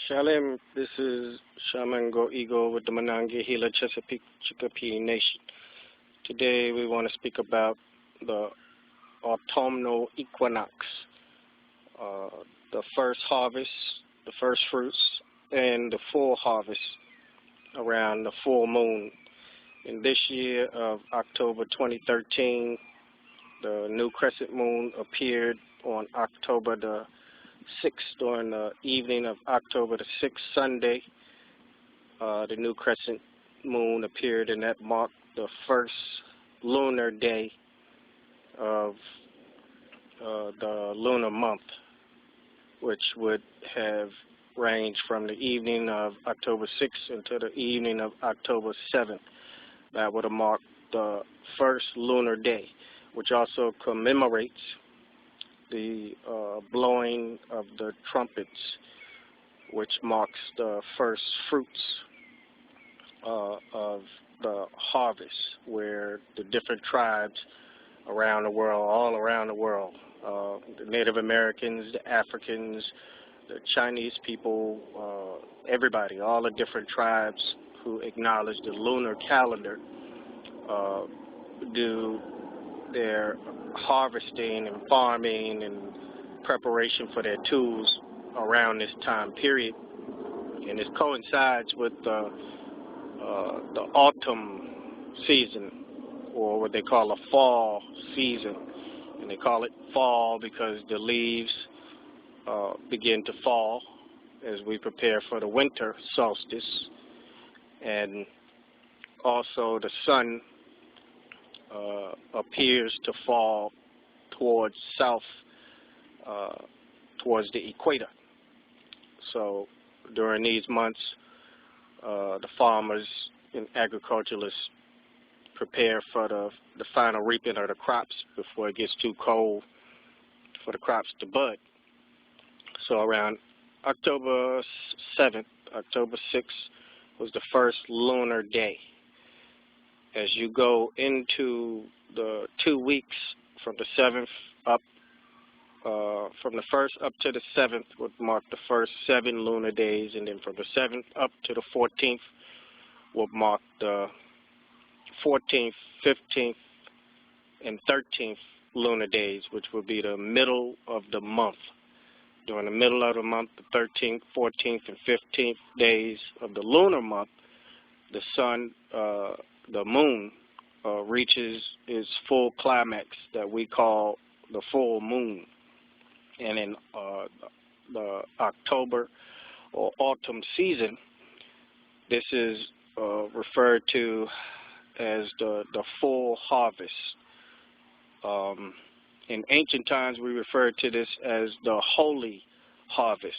Shalom, this is Shaman Go Eagle with the Manange Gila Chesapeake Chicopee Nation. Today we want to speak about the autumnal equinox, the first harvest, the first fruits, and the full harvest around the full moon. In this year of October 2013, the new crescent moon appeared on October the 6th, during the evening of October the 6th, Sunday. The new crescent moon appeared, and that marked the first lunar day of the lunar month, which would have ranged from the evening of October 6th until the evening of October 7th. That would have marked the first lunar day, which also commemorates the blowing of the trumpets, which marks the first fruits of the harvest, where the different tribes around the world, all around the world, the Native Americans, the Africans, the Chinese people, everybody, all the different tribes who acknowledge the lunar calendar, do their harvesting and farming and preparation for their tools around this time period. And it coincides with the autumn season, or what they call a fall season. And they call it fall because the leaves begin to fall as we prepare for the winter solstice. And also the sun appears to fall towards south, towards the equator. So during these months, the farmers and agriculturalists prepare for the final reaping of the crops before it gets too cold for the crops to bud. So around October 7th, October 6th was the first lunar day. As you go into the 2 weeks from the 7th up, from the 1st up to the 7th would mark the first 7 lunar days, and then from the 7th up to the 14th will mark the 14th, 15th, and 13th lunar days, which will be the middle of the month. During the middle of the month, the 13th, 14th, and 15th days of the lunar month, the sun, the moon, reaches its full climax that we call the full moon. And in the October or autumn season, this is referred to as the full harvest. In ancient times, we referred to this as the holy harvest,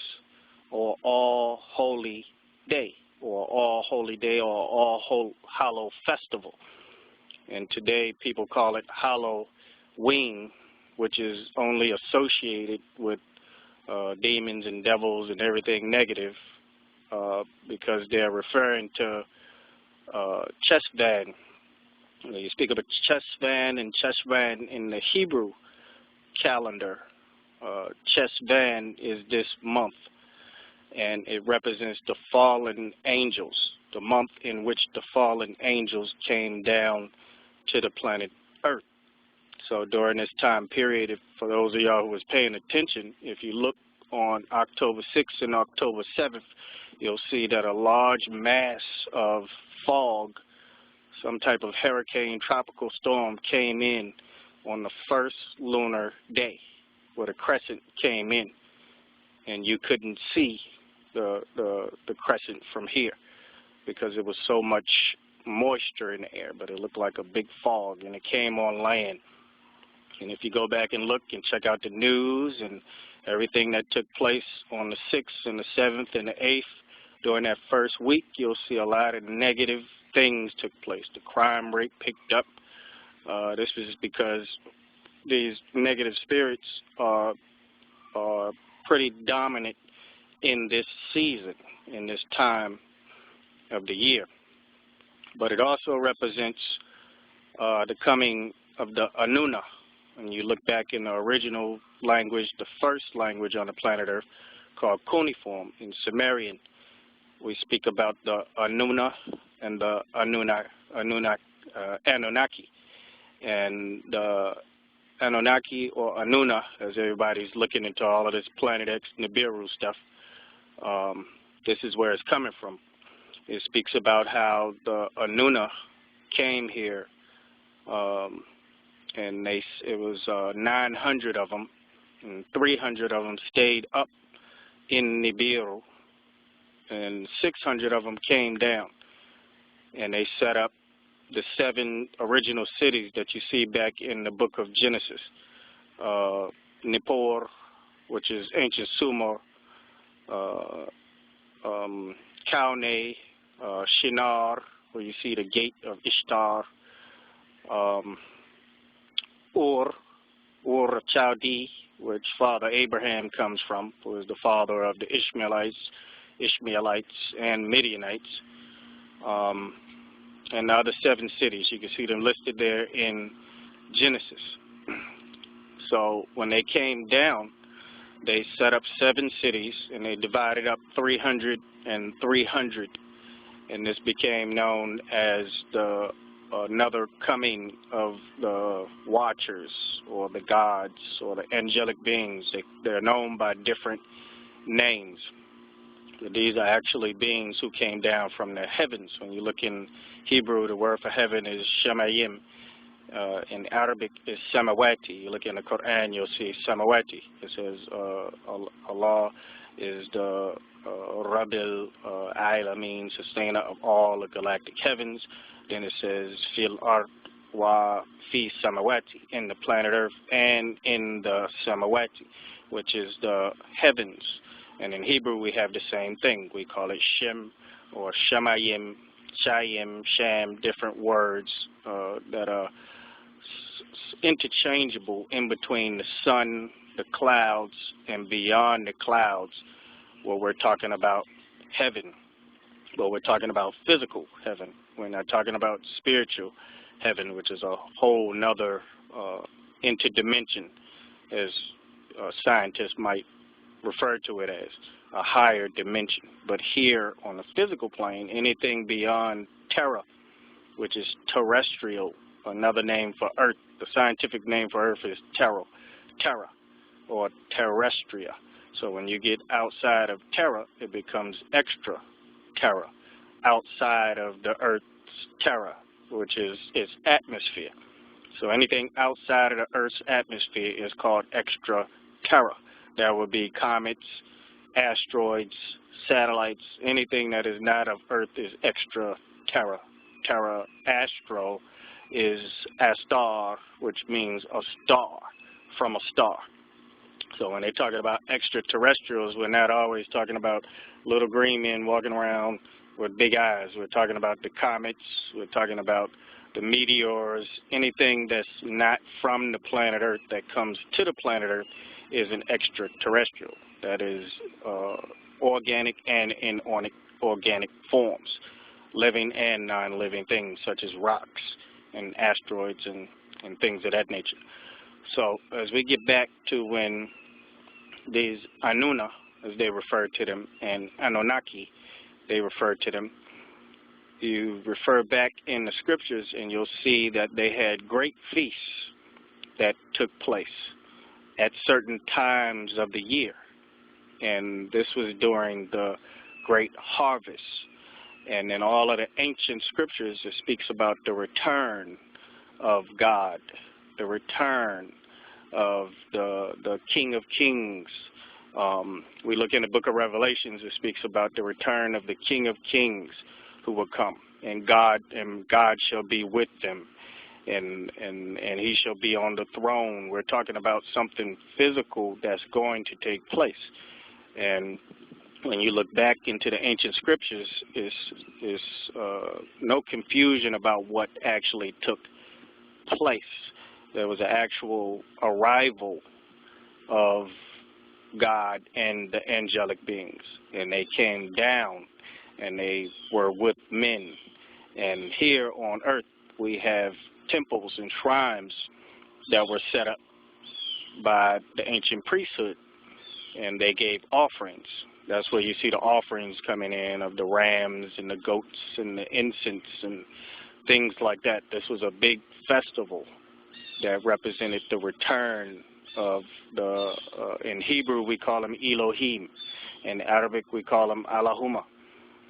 or all holy day, or all holy day, or all hallow festival. And today people call it Halloween, which is only associated with demons and devils and everything negative, because they're referring to Chesvan. You speak of a Chesvan, and Chesvan in the Hebrew calendar. Chesvan is this month, and it represents the fallen angels, the month in which the fallen angels came down to the planet Earth. So during this time period, for those of y'all who was paying attention, if you look on October 6th and October 7th, you'll see that a large mass of fog, some type of hurricane, tropical storm, came in on the first lunar day, where the crescent came in, and you couldn't see the crescent from here because it was so much moisture in the air, but it looked like a big fog, and it came on land. And if you go back and look and check out the news and everything that took place on the 6th and the 7th and the 8th during that first week, you'll see a lot of negative things took place. The crime rate picked up. This was because these negative spirits are pretty dominant in this season, in this time of the year. But it also represents the coming of the Anuna. When you look back in the original language, the first language on the planet Earth, called cuneiform. In Sumerian, we speak about the Anuna and the Anunnaki. And the Anunnaki, or Anuna, as everybody's looking into all of this Planet X, Nibiru stuff, this is where it's coming from. It speaks about how the Anuna came here, and it was 900 of them, and 300 of them stayed up in Nibiru, and 600 of them came down, and they set up the 7 original cities that you see back in the book of Genesis. Nippur, which is ancient Sumer, Kaune, Shinar, where you see the gate of Ishtar, Ur of Chaldee, which Father Abraham comes from, who is the father of the Ishmaelites and Midianites, and the other 7 cities. You can see them listed there in Genesis. So when they came down, they set up 7 cities, and they divided up 300 and 300, and this became known as the another coming of the Watchers, or the gods, or the angelic beings. They're known by different names. These are actually beings who came down from the heavens. When you look in Hebrew, the word for heaven is Shemayim. In Arabic is Samawati. You look in the Quran, you'll see Samawati. It says Allah is the Rabbil Alameen, sustainer of all the galactic heavens. Then it says Fil Ard wa Fi Samawati, in the planet Earth and in the Samawati, which is the heavens. And in Hebrew, we have the same thing. We call it Shem, or Shemayim, Shayim, Sham, different words that are interchangeable in between the sun, the clouds, and beyond the clouds, where we're talking about heaven, where we're talking about physical heaven. We're not talking about spiritual heaven, which is a whole nother interdimension, as scientists might refer to it as a higher dimension. But here on the physical plane, anything beyond Terra, which is terrestrial, another name for Earth. The scientific name for Earth is Terra, or terrestria. So when you get outside of Terra, it becomes extra Terra, outside of the Earth's Terra, which is its atmosphere. So anything outside of the Earth's atmosphere is called extra Terra. There will be comets, asteroids, satellites. Anything that is not of Earth is extra Terra. Terra astro is astar, which means a star, from a star. So when they're talking about extraterrestrials, we're not always talking about little green men walking around with big eyes. We're talking about the comets. We're talking about the meteors. Anything that's not from the planet Earth that comes to the planet Earth is an extraterrestrial. That is organic and inorganic forms, living and non-living things such as rocks and asteroids and things of that nature. So as we get back to when these Anuna, as they refer to them, and Anunnaki, they refer to them, you refer back in the scriptures and you'll see that they had great feasts that took place at certain times of the year. And this was during the great harvest. And in all of the ancient scriptures, it speaks about the return of God, the return of the King of Kings. We look in the book of Revelations, it speaks about the return of the King of Kings who will come, and God shall be with them, and he shall be on the throne. We're talking about something physical that's going to take place. And when you look back into the ancient scriptures, is no confusion about what actually took place. There was an actual arrival of God and the angelic beings, and they came down and they were with men. And here on earth we have temples and shrines that were set up by the ancient priesthood, and they gave offerings. That's where you see the offerings coming in of the rams and the goats and the incense and things like that. This was a big festival that represented the return of the, in Hebrew we call them Elohim. In Arabic we call them Allahumma.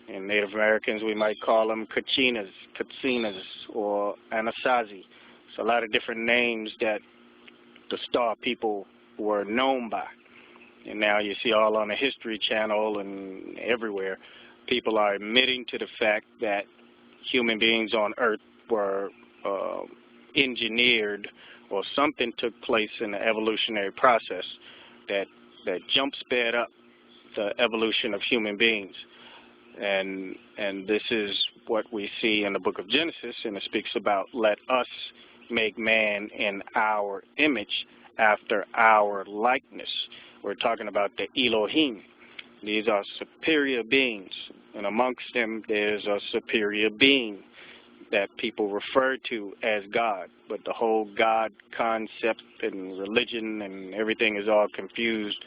In Native Americans we might call them Katchinas, or Anasazi. It's a lot of different names that the Star people were known by. And now you see all on the History Channel and everywhere, people are admitting to the fact that human beings on Earth were engineered, or something took place in the evolutionary process that jump sped up the evolution of human beings. And this is what we see in the book of Genesis, and it speaks about, let us make man in our image, after our likeness. We're talking about the Elohim. These are superior beings, and amongst them there's a superior being that people refer to as God. But the whole God concept and religion and everything is all confused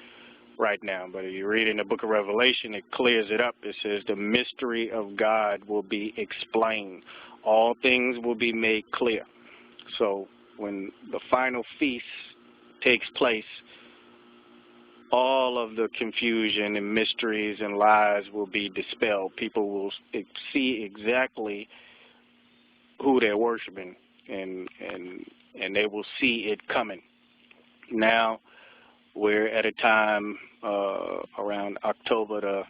right now. But if you read in the book of Revelation, it clears it up. It says the mystery of God will be explained. All things will be made clear. So when the final feast takes place, all of the confusion and mysteries and lies will be dispelled. People will see exactly who they're worshiping, and they will see it coming. Now we're at a time around October the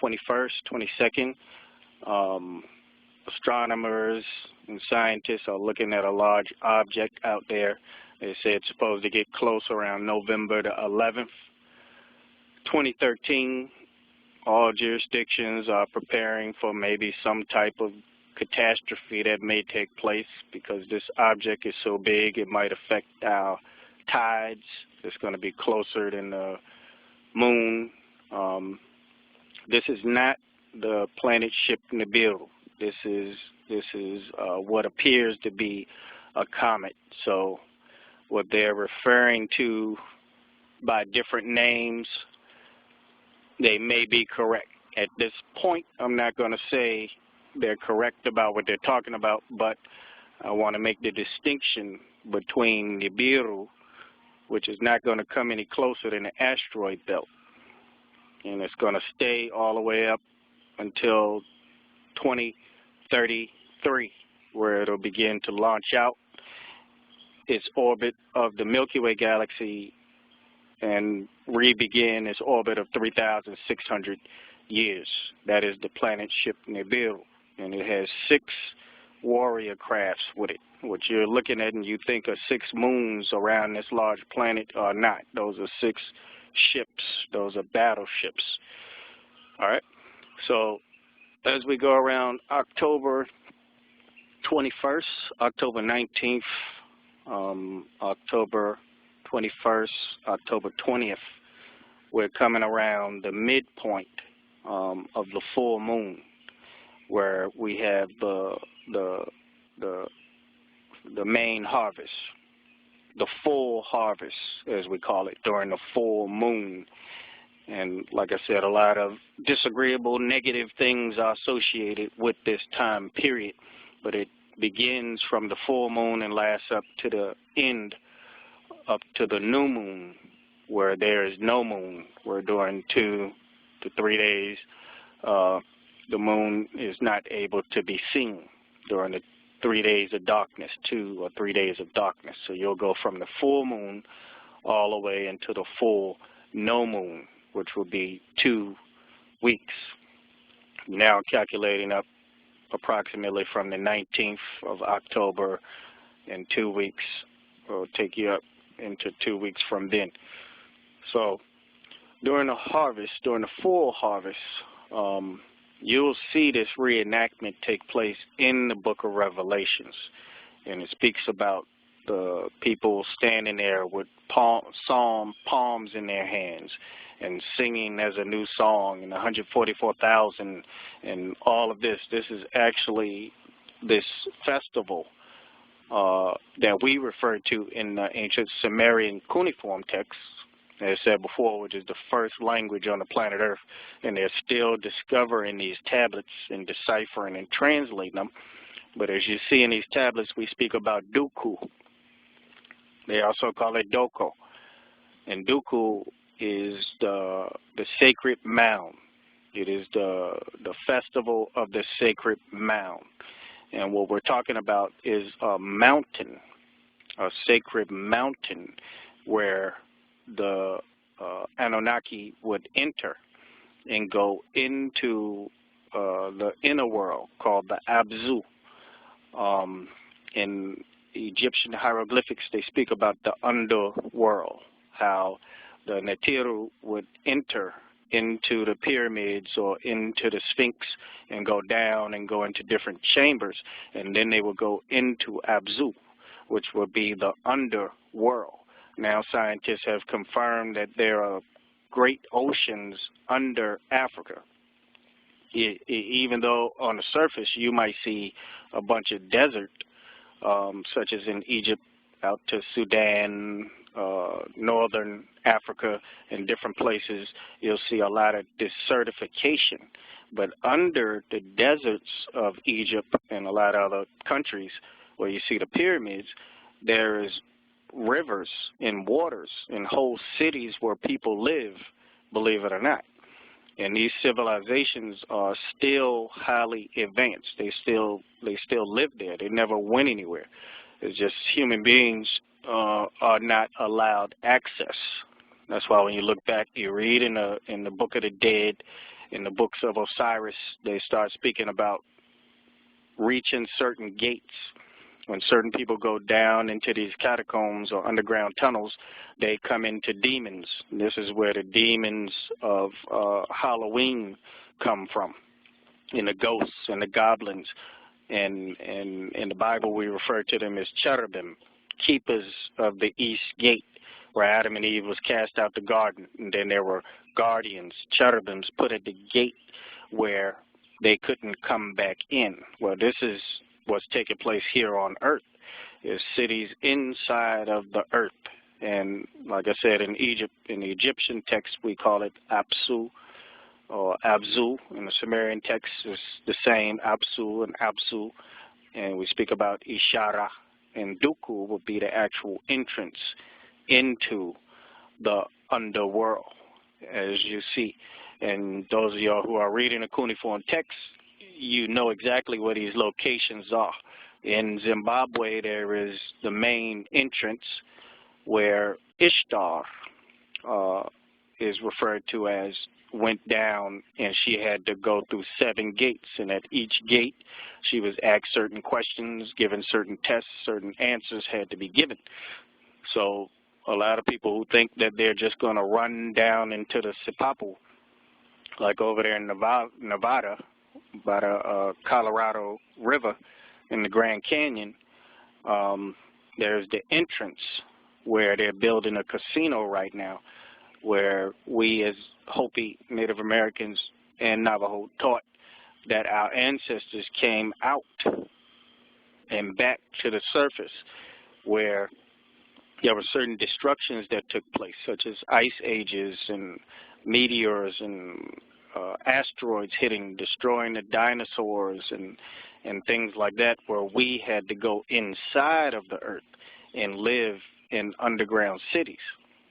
21st, 22nd. Astronomers and scientists are looking at a large object out there. They say it's supposed to get close around November the 11th. 2013, all jurisdictions are preparing for maybe some type of catastrophe that may take place, because this object is so big it might affect our tides. It's going to be closer than the moon. This is not the planet ship Nibiru. This is what appears to be a comet. So what they're referring to by different names, they may be correct. At this point, I'm not going to say they're correct about what they're talking about, but I want to make the distinction between Nibiru, which is not going to come any closer than the asteroid belt, and it's going to stay all the way up until 2033, where it'll begin to launch out its orbit of the Milky Way galaxy and re-begin its orbit of 3,600 years. That is the planet ship Nibiru, and it has 6 warrior crafts with it. What you're looking at and you think are 6 moons around this large planet are not. Those are 6 ships. Those are battleships. All right. So as we go around October 21st, October 19th, October 21st, October 20th, we're coming around the midpoint of the full moon, where we have the main harvest, the full harvest, as we call it, during the full moon. And like I said, a lot of disagreeable, negative things are associated with this time period, but it begins from the full moon and lasts up to the end, up to the new moon, where there is no moon, where during 2 to 3 days the moon is not able to be seen during the 3 days of darkness, 2 or 3 days of darkness. So you'll go from the full moon all the way into the full no moon, which will be 2 weeks. Now calculating up approximately from the 19th of October, and 2 weeks will take you up into 2 weeks from then. So during the harvest, during the full harvest, you'll see this reenactment take place in the book of Revelations. And it speaks about the people standing there with palms in their hands and singing as a new song, and 144,000 and all of this. This is actually this festival that we refer to in the ancient Sumerian cuneiform texts as I said before, which is the first language on the planet Earth, and they're still discovering these tablets and deciphering and translating them. But as you see in these tablets, we speak about Duku. They also call it Doko. And Duku is the sacred mound. It is the festival of the sacred mound. And what we're talking about is a mountain, a sacred mountain where the Anunnaki would enter and go into the inner world called the Absu. In Egyptian hieroglyphics, they speak about the underworld, how the Nibiru would enter into the pyramids or into the Sphinx and go down and go into different chambers, and then they would go into Absu, which would be the underworld. Now scientists have confirmed that there are great oceans under Africa. Even though on the surface you might see a bunch of desert, such as in Egypt, out to Sudan, northern Africa, and different places, you'll see a lot of desertification. But under the deserts of Egypt and a lot of other countries where you see the pyramids, there is rivers and waters and whole cities where people live, believe it or not. And these civilizations are still highly advanced. They still live there. They never went anywhere. It's just human beings are not allowed access. That's why when you look back, you read in the Book of the Dead, in the books of Osiris, they start speaking about reaching certain gates. When certain people go down into these catacombs or underground tunnels, they come into demons. This is where the demons of Halloween come from, and the ghosts and the goblins. And in the Bible, we refer to them as Cherubim, keepers of the east gate, where Adam and Eve was cast out the garden. And then there were guardians, cherubims, put at the gate where they couldn't come back in. Well, this is what's taking place here on Earth, is cities inside of the Earth. And like I said, in Egypt, in the Egyptian text, we call it Apsu or Abzu. In the Sumerian text, it's the same, Apsu and Absu. And we speak about Ishara, and Duku would be the actual entrance into the underworld, as you see. And those of y'all who are reading the cuneiform text, you know exactly where these locations are. In Zimbabwe, there is the main entrance where Ishtar is referred to as went down, and she had to go through 7 gates, and at each gate she was asked certain questions, given certain tests, certain answers had to be given. So a lot of people who think that they're just going to run down into the Sipapua, like over there in Nevada, by the Colorado River in the Grand Canyon, there's the entrance where they're building a casino right now, where we as Hopi, Native Americans, and Navajo taught that our ancestors came out and back to the surface, where there were certain destructions that took place, such as ice ages and meteors and asteroids hitting, destroying the dinosaurs and things like that, where we had to go inside of the earth and live in underground cities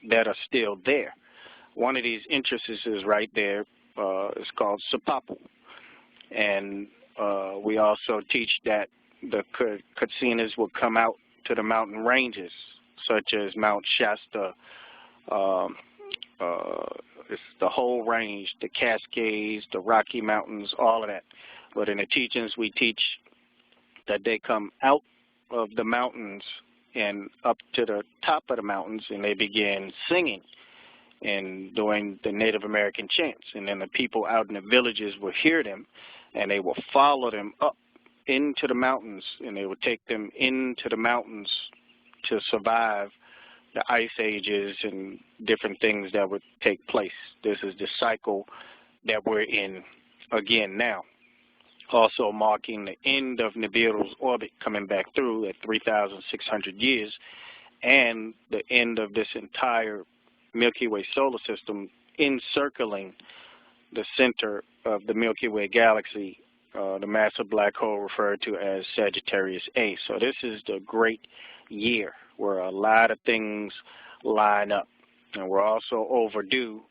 that are still there. One of these entrances is right there. It's called Sipapua. And we also teach that the Katchinas will come out to the mountain ranges, such as Mount Shasta. It's the whole range, the Cascades, the Rocky Mountains, all of that. But in the teachings, we teach that they come out of the mountains and up to the top of the mountains, and they begin singing and doing the Native American chants. And then the people out in the villages will hear them, and they will follow them up into the mountains, and they will take them into the mountains to survive the ice ages and different things that would take place. This is the cycle that we're in again now. Also marking the end of Nibiru's orbit, coming back through at 3,600 years, and the end of this entire Milky Way solar system encircling the center of the Milky Way galaxy, the massive black hole referred to as Sagittarius A. So this is the great year where a lot of things line up. And we're also overdue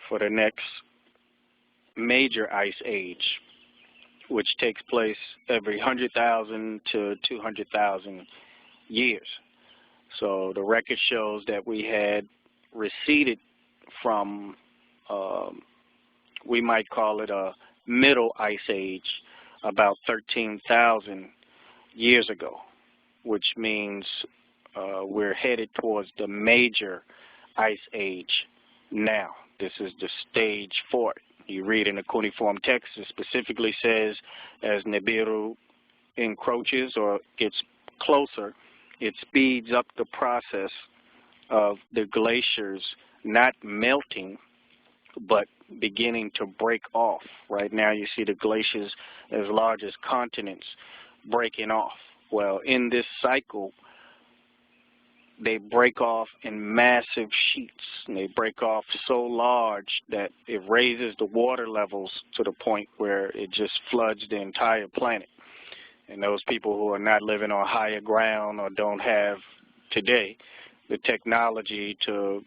for the next major ice age, which takes place every 100,000 to 200,000 years. So the record shows that we had receded from, we might call it a middle ice age, about 13,000 years ago, which means we're headed towards the major ice age now. This is the stage for it. You read in the cuneiform text, it specifically says as Nibiru encroaches or gets closer, it speeds up the process of the glaciers not melting but beginning to break off. Right now you see the glaciers as large as continents breaking off. Well, in this cycle, they break off in massive sheets, and they break off so large that it raises the water levels to the point where it just floods the entire planet. And those people who are not living on higher ground or don't have today the technology to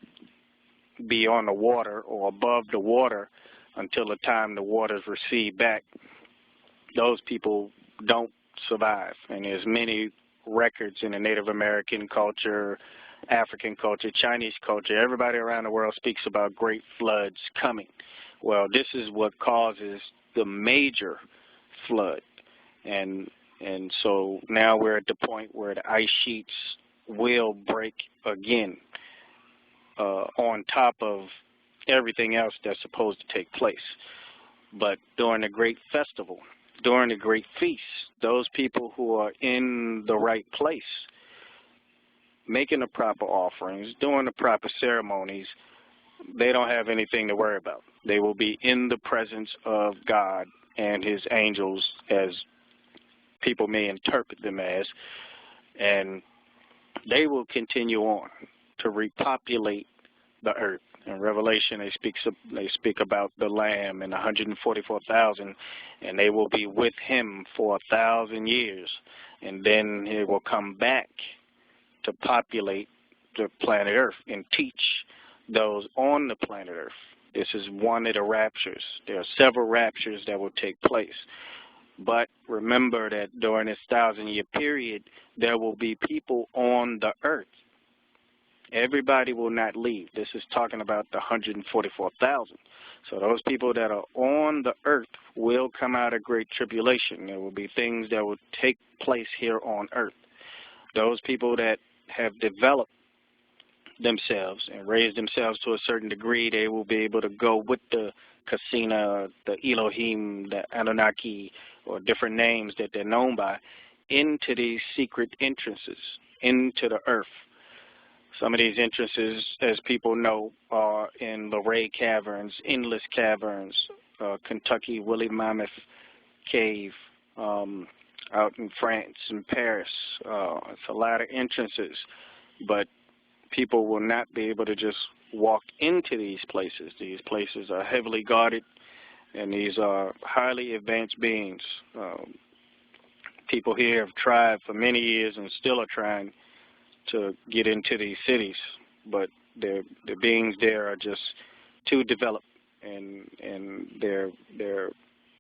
be on the water or above the water until the time the waters recede back, those people don't survive. And there's many records in the Native American culture, African culture, Chinese culture. Everybody around the world speaks about great floods coming. Well, this is what causes the major flood. And so now we're at the point where the ice sheets will break again, on top of everything else that's supposed to take place. But during the great festival, during the great feast, those people who are in the right place, making the proper offerings, doing the proper ceremonies, they don't have anything to worry about. They will be in the presence of God and his angels, as people may interpret them as, and they will continue on to repopulate the earth. In Revelation, they speak about the Lamb and 144,000, and they will be with him for 1,000 years, and then he will come back to populate the planet Earth and teach those on the planet Earth. This is one of the raptures. There are several raptures that will take place. But remember that during this 1,000-year period, there will be people on the earth. Everybody will not leave. This is talking about the 144,000. So those people that are on the earth will come out of great tribulation. There will be things that will take place here on earth. Those people that have developed themselves and raised themselves to a certain degree, they will be able to go with the Katchina, the Elohim, the Anunnaki, or different names that they're known by, into these secret entrances, into the earth. Some of these entrances, as people know, are in Luray Caverns, Endless Caverns, Kentucky Woolly Mammoth Cave, out in France and Paris. It's a lot of entrances, but people will not be able to just walk into these places. These places are heavily guarded, and these are highly advanced beings. People here have tried for many years and still are trying to get into these cities, but the beings there are just too developed, and their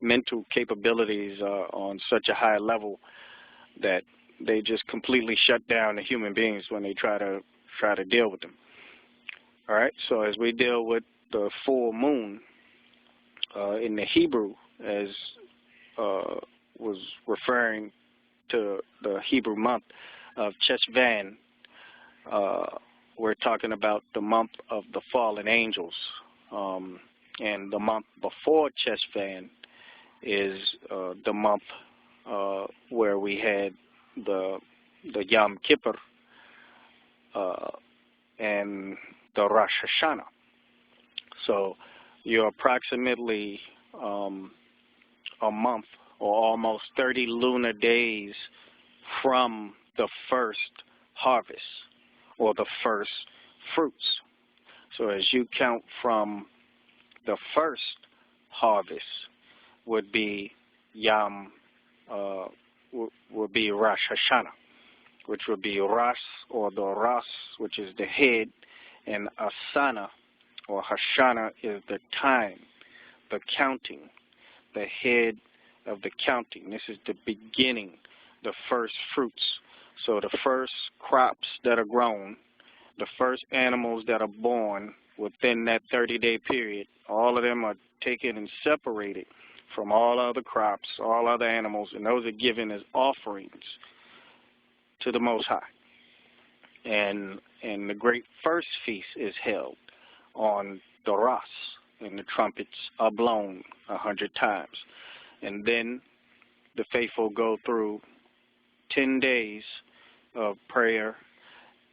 mental capabilities are on such a high level that they just completely shut down the human beings when they try to deal with them. All right, so as we deal with the full moon in the Hebrew, as was referring to the Hebrew month of Chesvan, we're talking about the month of the fallen angels. And the month before Chesvan is the month where we had the Yom Kippur and the Rosh Hashanah. So you're approximately a month or almost 30 lunar days from the first harvest or the first fruits. So as you count from the first harvest would be would be Rosh Hashanah, which would be Ras or the Ras, which is the head, and Asana or Hashanah is the time, the counting, the head of the counting. This is the beginning, the first fruits. So the first crops that are grown, the first animals that are born within that 30-day period, all of them are taken and separated from all other crops, all other animals, and those are given as offerings to the Most High. And the great first feast is held on the Ras, and the trumpets are blown 100 times. And then the faithful go through 10 days of prayer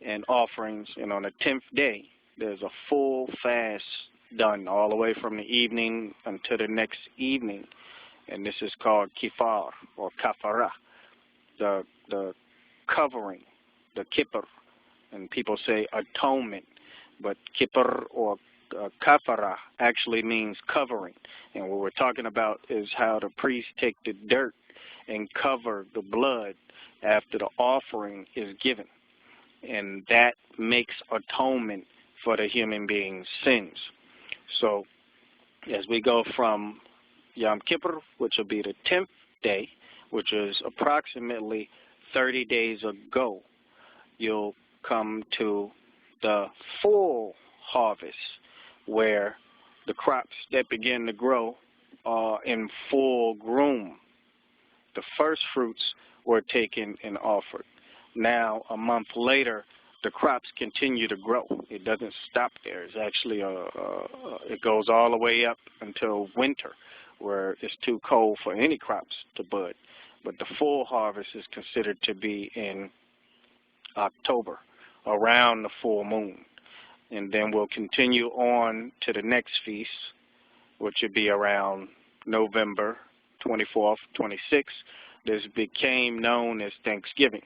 and offerings, and on the 10th day, there's a full fast done all the way from the evening until the next evening, and this is called kifar or kafara, the covering, the kippur, and people say atonement, but kippur or kafara actually means covering, and what we're talking about is how the priests take the dirt and cover the blood after the offering is given, and that makes atonement for the human being's sins. So as we go from Yom Kippur, which will be the 10th day, which is approximately 30 days ago, you'll come to the full harvest, where the crops that begin to grow are in full bloom. The first fruits were taken and offered. Now, a month later, the crops continue to grow. It doesn't stop there. It's actually it goes all the way up until winter, where it's too cold for any crops to bud. But the full harvest is considered to be in October, around the full moon. And then we'll continue on to the next feast, which would be around November 24th, 26th. This became known as Thanksgiving.